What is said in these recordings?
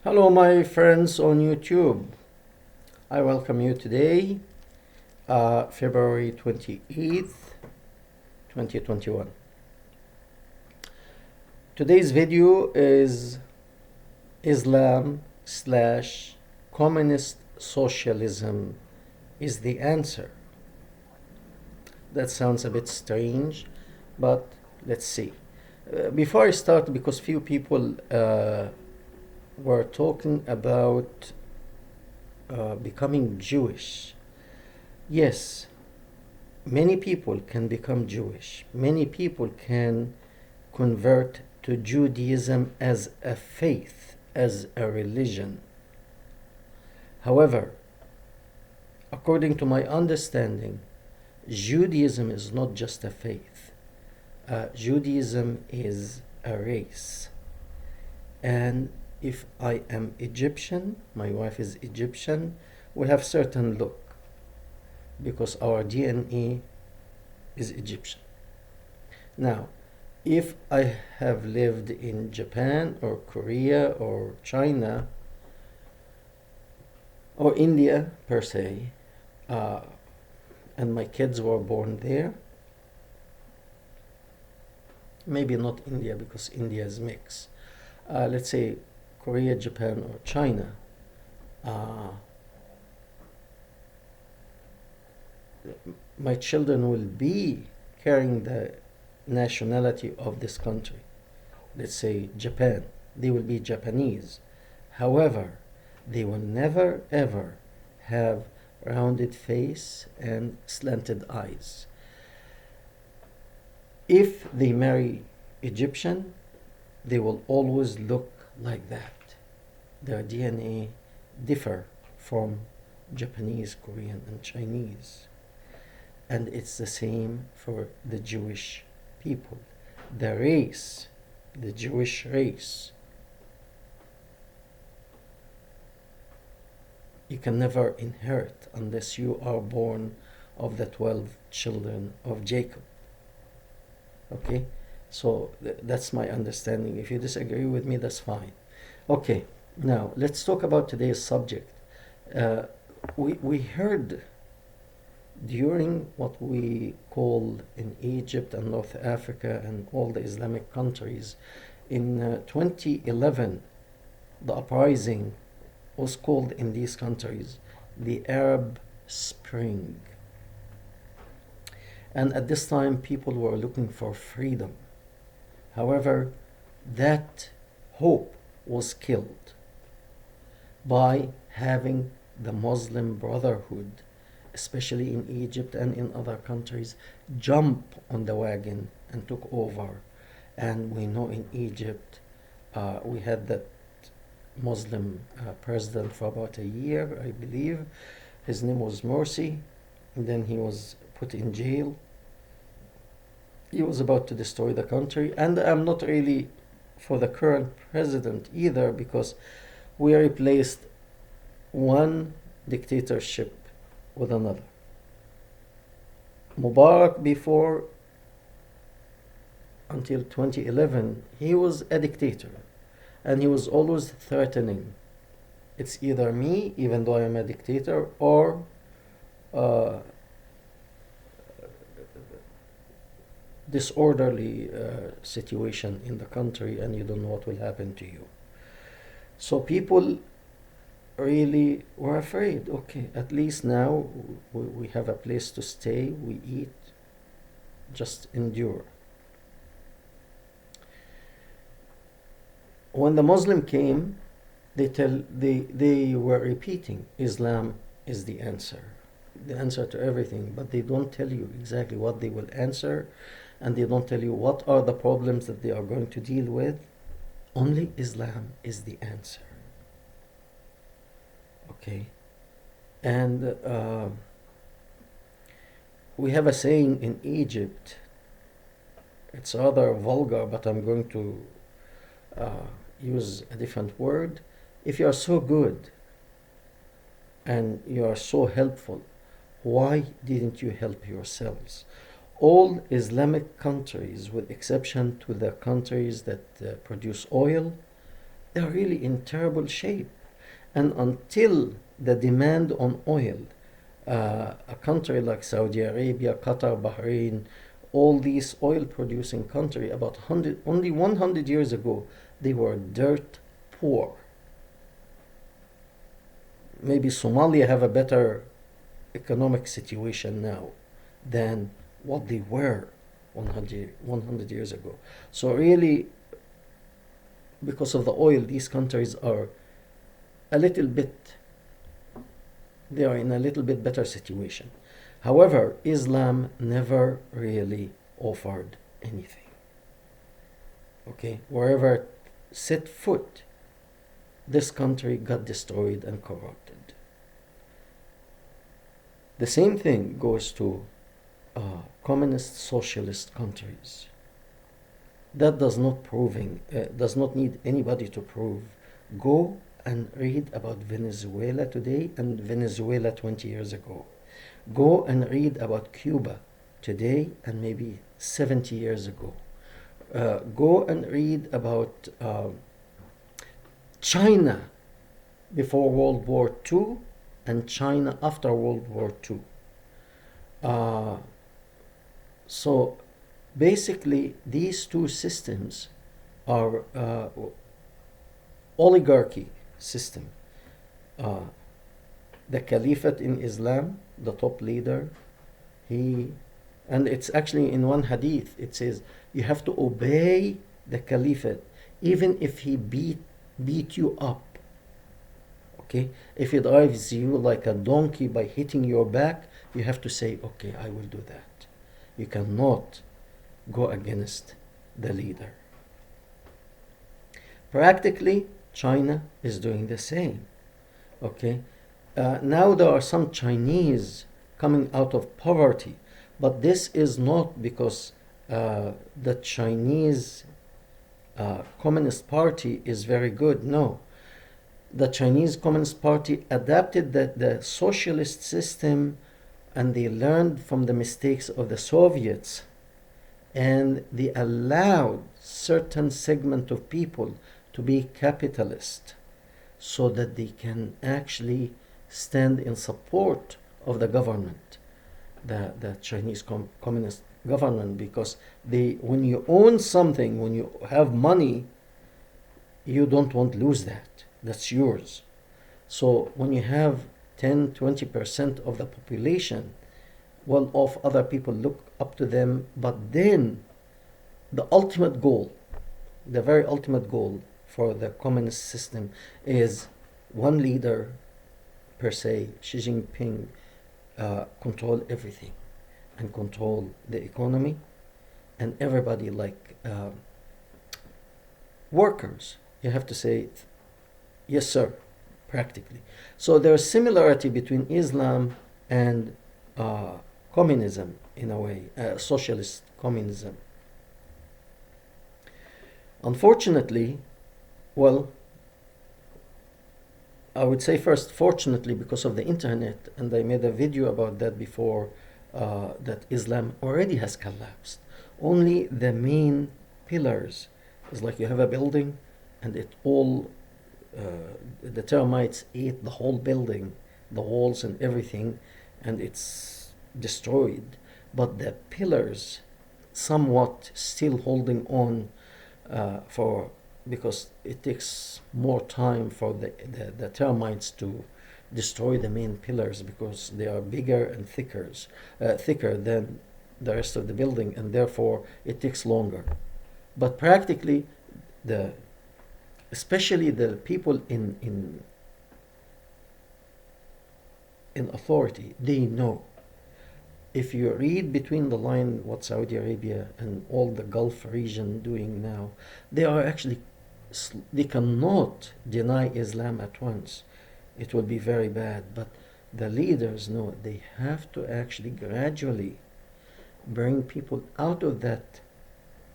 Hello, my friends on YouTube. I welcome you today, February 28th, 2021. Today's video is Islam slash communist socialism is the answer. That sounds a bit strange, but let's see. Before I start, because few people were talking about becoming Jewish. Yes, many people can become Jewish. Many people can convert to Judaism as a faith, as a religion. However, according to my understanding, Judaism is not just a faith. Judaism is a race. And if I am Egyptian, my wife is Egyptian, we have certain look because our DNA is Egyptian. Now, if I have lived in Japan or Korea or China or India per se, and my kids were born there, maybe not India because India is mixed. Let's say Korea, Japan, or China, my children will be carrying the nationality of this country. Let's say Japan, they will be Japanese. However, they will never ever have rounded face and slanted eyes. If they marry Egyptian, they will always look like that. Their DNA differ from Japanese, Korean, and Chinese. And it's the same for the Jewish people. The race, the Jewish race, you can never inherit unless you are born of the 12 children of Jacob. Okay? So that's my understanding. If you disagree with me, that's fine. Okay, now let's talk about today's subject. We heard during what we call in Egypt and North Africa and all the Islamic countries, in 2011, the uprising was called in these countries the Arab Spring. And at this time, people were looking for freedom. However, that hope was killed by having the Muslim Brotherhood, especially in Egypt and in other countries, jump on the wagon and took over. And we know in Egypt, we had that Muslim president for about a year, I believe. His name was Morsi, and then he was put in jail. He was about to destroy the country, and I'm not really for the current president either, because we replaced one dictatorship with another. Mubarak, before, until 2011, he was a dictator, and he was always threatening. It's either me, even though I am a dictator, or disorderly situation in the country, and you don't know what will happen to you. So people really were afraid. Okay, at least now we have a place to stay, we eat, just endure. When the Muslim came, they were repeating Islam is the answer to everything, but they don't tell you exactly what they will answer, and they don't tell you what are the problems that they are going to deal with. Only Islam is the answer. Okay? And we have a saying in Egypt, it's rather vulgar, but I'm going to use a different word. If you are so good and you are so helpful, why didn't you help yourselves? All Islamic countries, with exception to the countries that produce oil, they're really in terrible shape. And until the demand on oil, a country like Saudi Arabia, Qatar, Bahrain, all these oil producing countries, about 100, only 100 years ago, they were dirt poor. Maybe Somalia have a better economic situation now than what they were 100 years ago. So really, because of the oil, these countries are a little bit, they are in a little bit better situation. However, Islam never really offered anything. Okay, wherever it set foot, this country got destroyed and corrupted. The same thing goes to communist socialist countries. That does not need anybody to prove. Go and read about Venezuela today and Venezuela 20 years ago. Go and read about Cuba today and maybe 70 years ago. Go and read about China before World War II and China after World War II. So basically, these two systems are oligarchy system. The Caliphate in Islam, the top leader, and it's actually in one hadith, it says you have to obey the Caliphate even if he beat you up. Okay, if he drives you like a donkey by hitting your back, you have to say, okay, I will do that. You cannot go against the leader. Practically, China is doing the same. Okay, now there are some Chinese coming out of poverty, but this is not because the Chinese Communist Party is very good. No, the Chinese Communist Party adapted the socialist system, and they learned from the mistakes of the Soviets, and they allowed certain segment of people to be capitalist so that they can actually stand in support of the government, the Chinese Communist government, because when you own something, when you have money, you don't want to lose that. That's yours. So when you have 10-20% of the population, well off, other people look up to them, but then the ultimate goal, the very ultimate goal for the communist system is one leader per se, Xi Jinping, control everything and control the economy, and everybody like workers, you have to say yes sir, practically. So there's similarity between Islam and communism in a way, socialist communism. Unfortunately, well, I would say first, fortunately, because of the internet, and I made a video about that before, that Islam already has collapsed. Only the main pillars is like you have a building and it all, the termites ate the whole building, the walls and everything, and it's destroyed. But the pillars somewhat still holding on because it takes more time for the termites to destroy the main pillars, because they are bigger and thicker than the rest of the building, and therefore it takes longer. But practically, especially the people in authority, they know. If you read between the line what Saudi Arabia and all the Gulf region doing now, they cannot deny Islam at once. It will be very bad. But the leaders know they have to actually gradually bring people out of that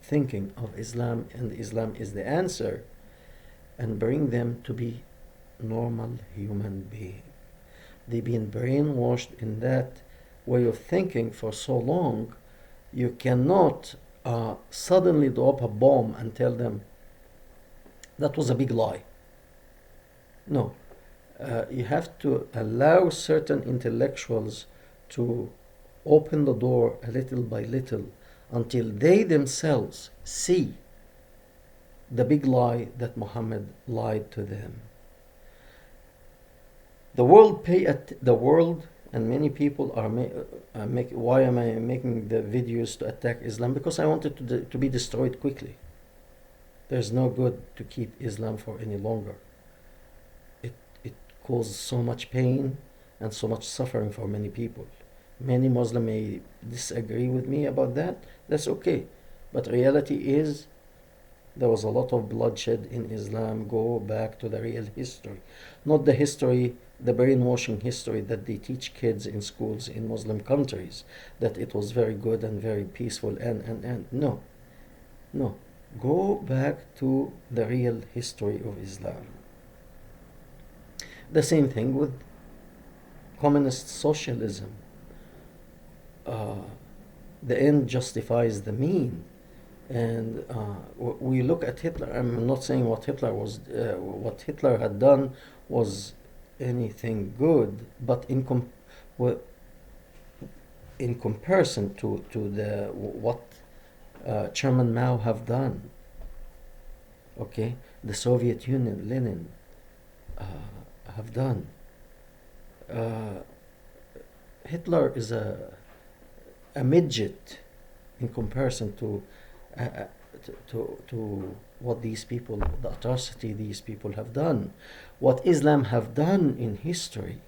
thinking of Islam, and Islam is the answer, and bring them to be normal human beings. They've been brainwashed in that way of thinking for so long. You cannot suddenly drop a bomb and tell them that was a big lie. No. You have to allow certain intellectuals to open the door a little by little until they themselves see the big lie that Muhammad lied to them. The world and many people are why am I making the videos to attack Islam? Because I want it to be destroyed quickly. There's no good to keep Islam for any longer. It causes so much pain and so much suffering for many people. Many Muslims may disagree with me about that. That's okay. But reality is there was a lot of bloodshed in Islam. Go back to the real history. Not the history, the brainwashing history that they teach kids in schools in Muslim countries, that it was very good and very peaceful and. No. No. Go back to the real history of Islam. The same thing with communist socialism. The end justifies the mean. And we look at Hitler. I'm not saying what Hitler had done was anything good, but in comparison to what Chairman Mao have done, okay, the Soviet Union, Lenin have done. Hitler is a midget in comparison to what these people, the atrocity these people have done. What Islam have done in history,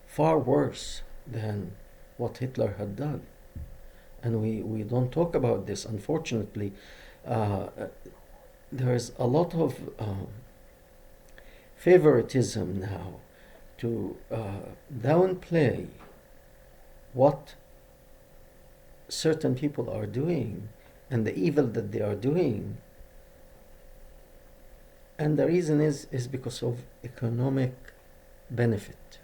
far worse than what Hitler had done. And we don't talk about this, unfortunately. There's a lot of favoritism now to downplay what certain people are doing and the evil that they are doing. And the reason is because of economic benefit.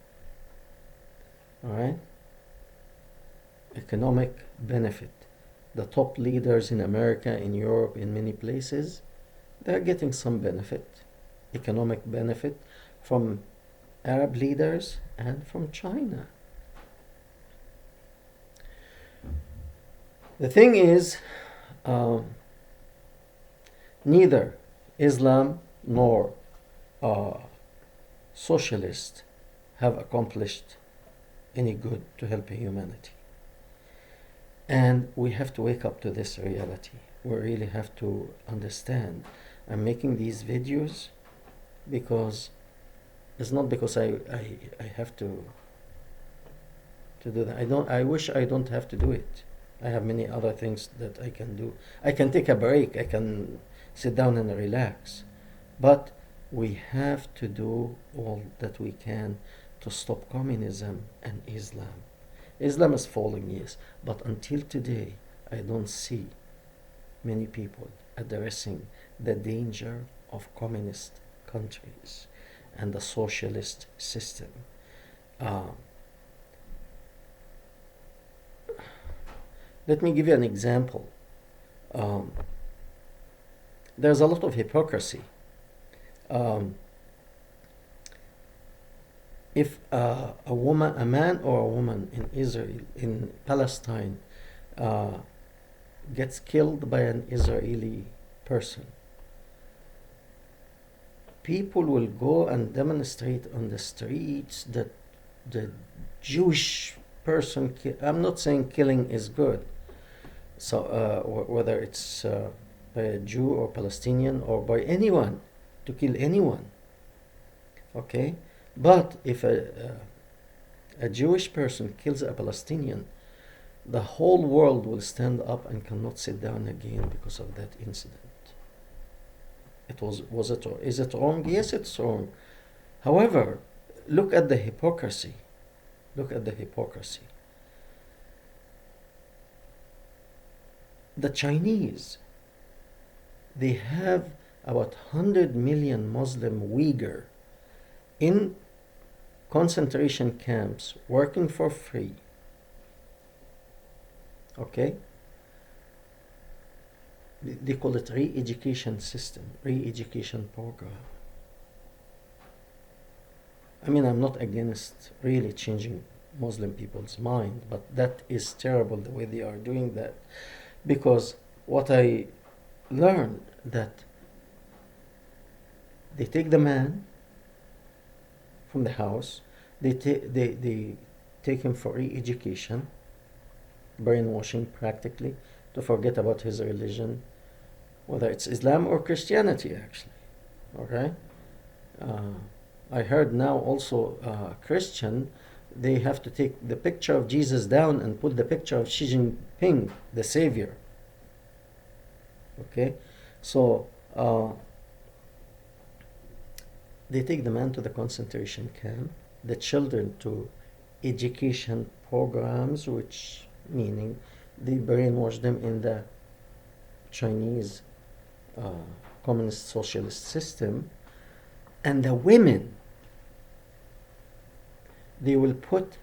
All right? Economic benefit. The top leaders in America, in Europe, in many places, they're getting some benefit, economic benefit, from Arab leaders and from China. The thing is, neither Islam nor socialists have accomplished any good to help humanity. And we have to wake up to this reality. We really have to understand. I'm making these videos because it's not because I have to do that. I wish I don't have to do it. I have many other things that I can do. I can take a break. I can sit down and relax. But we have to do all that we can to stop communism and Islam. Islam is falling, yes, but until today, I don't see many people addressing the danger of communist countries and the socialist system. Let me give you an example. There's a lot of hypocrisy. If a man or a woman in Israel, in Palestine, gets killed by an Israeli person, people will go and demonstrate on the streets that the Jewish person, I'm not saying killing is good, so whether it's by a Jew or Palestinian or by anyone, to kill anyone, okay? But if a Jewish person kills a Palestinian, the whole world will stand up and cannot sit down again because of that incident. Is it wrong? Yes, it's wrong. However, look at the hypocrisy. Look at the hypocrisy. The Chinese, they have about 100 million Muslim Uyghur in concentration camps working for free. Okay? they call it re-education system, re-education program. I mean, I'm not against really changing Muslim people's mind, but that is terrible the way they are doing that. Because what I learned that they take the man from the house, they take him for re-education, brainwashing practically, to forget about his religion, whether it's Islam or Christianity, actually. Okay? I heard now also Christian, they have to take the picture of Jesus down and put the picture of Xi Jinping, the savior. Okay? So they take the man to the concentration camp, the children to education programs, which meaning they brainwash them in the Chinese communist socialist system, and the women, they will put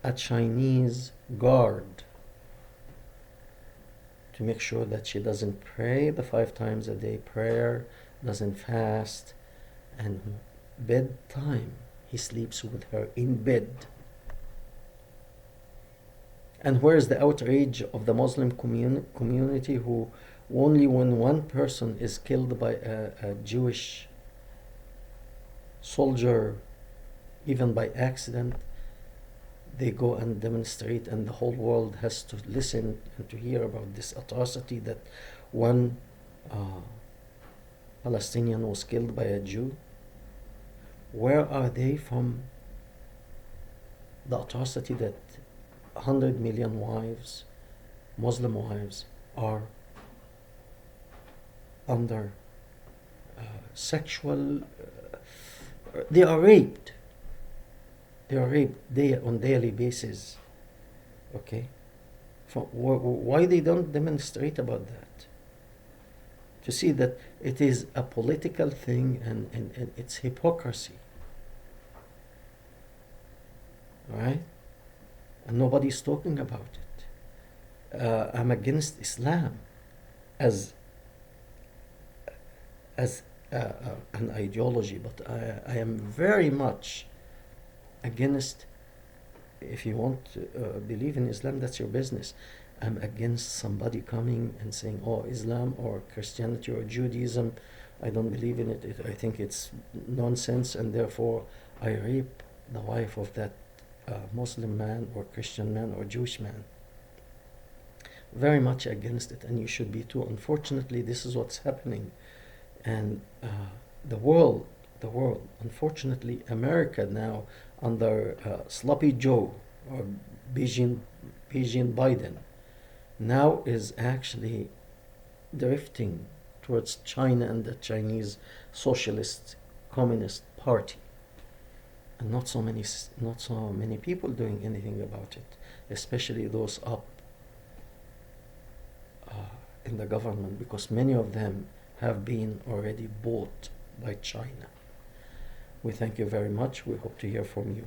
a Chinese guard to make sure that she doesn't pray the 5 times a day prayer, doesn't fast, and bedtime he sleeps with her in bed. And where is the outrage of the Muslim community, who only when one person is killed by a Jewish soldier, even by accident, they go and demonstrate, and the whole world has to listen and to hear about this atrocity that one Palestinian was killed by a Jew. Where are they from the atrocity that 100 million wives, Muslim wives, are under sexual, they are raped. They are raped on daily basis. Okay? Why they don't demonstrate about that? To see that it is a political thing, and it's hypocrisy. Right? And nobody's talking about it. I'm against Islam as an ideology, but I am very much against, if you want to believe in Islam, that's your business. I'm against somebody coming and saying, oh, Islam or Christianity or Judaism, I don't believe in it. I think it's nonsense, and therefore I rape the wife of that Muslim man or Christian man or Jewish man. Very much against it, and you should be too. Unfortunately, this is what's happening. And the world, unfortunately, America now, under Sloppy Joe or Beijing Biden, now is actually drifting towards China and the Chinese Socialist Communist Party, and not so many people doing anything about it, especially those up in the government, because many of them have been already bought by China. We thank you very much. We hope to hear from you.